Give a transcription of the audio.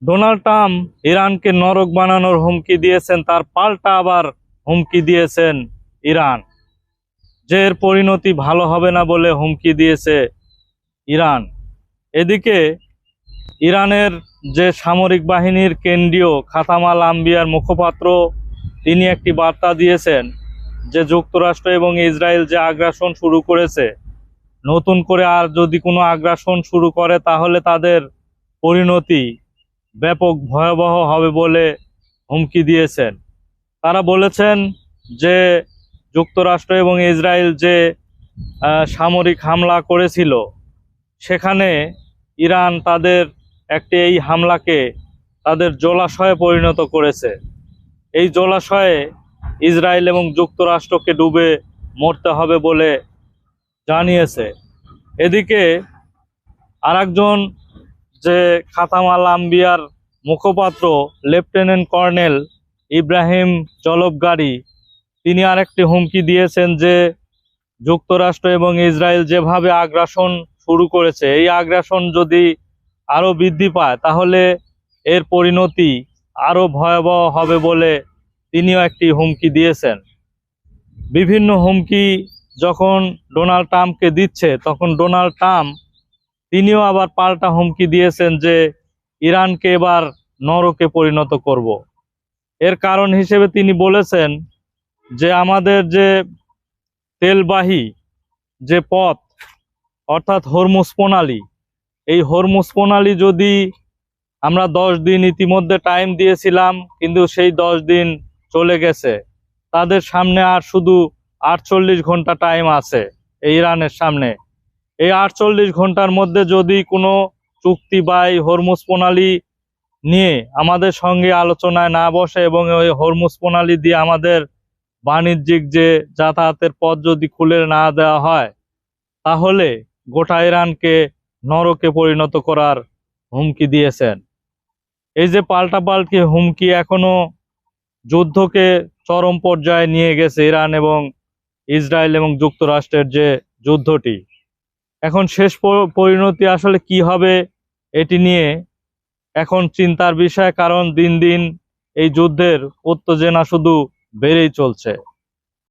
Donald Trump ইরানকে নরক বানানোর হুমকি দিয়েছেন, তার পাল্টা আবার হুমকি দিয়েছেন ইরান, যে এর পরিণতি ভালো হবে না বলে হুমকি দিয়েছে ইরান। এদিকে ইরানের যে সামরিক বাহিনীর কেন্দ্রীয় খাতাম আল আম্বিয়ার মুখপাত্র, তিনি একটি বার্তা দিয়েছেন যে যুক্তরাষ্ট্র এবং ইসরায়েল যে আগ্রাসন শুরু করেছে, নতুন করে আর যদি কোনো আগ্রাসন শুরু করে তাহলে তাদের পরিণতি ব্যাপক ভয়াবহ হবে বলে হুমকি দিয়েছেন। তারা বলেছেন যে যুক্তরাষ্ট্র এবং ইসরায়েল যে সামরিক হামলা করেছিল, সেখানে ইরান তাদের এই হামলাকে তাদের জলাশয়ে পরিণত করেছে। এই জলাশয়ে ইসরায়েল এবং যুক্তরাষ্ট্রকে ডুবে মরতে হবে বলে জানিয়েছে। এদিকে আরেকজন যে খাতাম আল আম্বিয়ার মুখপাত্র লেফটেন্যান্ট কর্নেল ইব্রাহিম জলবগারি, তিনি আরেকটি হুমকি দিয়েছেন যে যুক্তরাষ্ট্র এবং ইসরায়েল যেভাবে আগ্রাসন শুরু করেছে, এই আগ্রাসন যদি আরও বৃদ্ধি পায় তাহলে এর পরিণতি আরও ভয়াবহ হবে বলে তিনিও একটি হুমকি দিয়েছেন। বিভিন্ন হুমকি যখন ডোনাল্ড ট্রাম্পকে দিচ্ছে, তখন ডোনাল্ড ট্রাম্প তিনিও আবার পাল্টা হুমকি দিয়েছেন যে ইরানকে এবার নরকে পরিণত করব। এর কারণ হিসেবে তিনি বলেছেন যে আমাদের যে তেলবাহী যে পথ, অর্থাৎ হরমুজ প্রণালী, এই হরমুজ প্রণালী যদি আমরা 10 দিন ইতিমধ্যে টাইম দিয়েছিলাম, কিন্তু সেই 10 দিন চলে গেছে, তাদের সামনে আর শুধু 48 ঘন্টা টাইম আছে এই ইরানের সামনে। এই 48 ঘন্টার মধ্যে যদি কোনো চুক্তি বা এই হরমুজ প্রণালী নিয়ে আমাদের সঙ্গে আলোচনায় না বসে এবং ওই হরমুজ প্রণালী দিয়ে আমাদের বাণিজ্যিক যে যাতায়াতের পথ যদি খুলে না দেওয়া হয়, তাহলে গোটা ইরানকে নরকে পরিণত করার হুমকি দিয়েছেন। এই যে পাল্টাপাল্টি হুমকি এখনো যুদ্ধকে চরম পর্যায়ে নিয়ে গেছে ইরান এবং ইসরায়েল এবং যুক্তরাষ্ট্রের যে যুদ্ধটি। এখন শেষ পরিণতি আসলে কি হবে এটি নিয়ে এখন চিন্তার বিষয়, কারণ দিন দিন এই যুদ্ধের উত্তেজনা শুধু বেড়েই চলছে।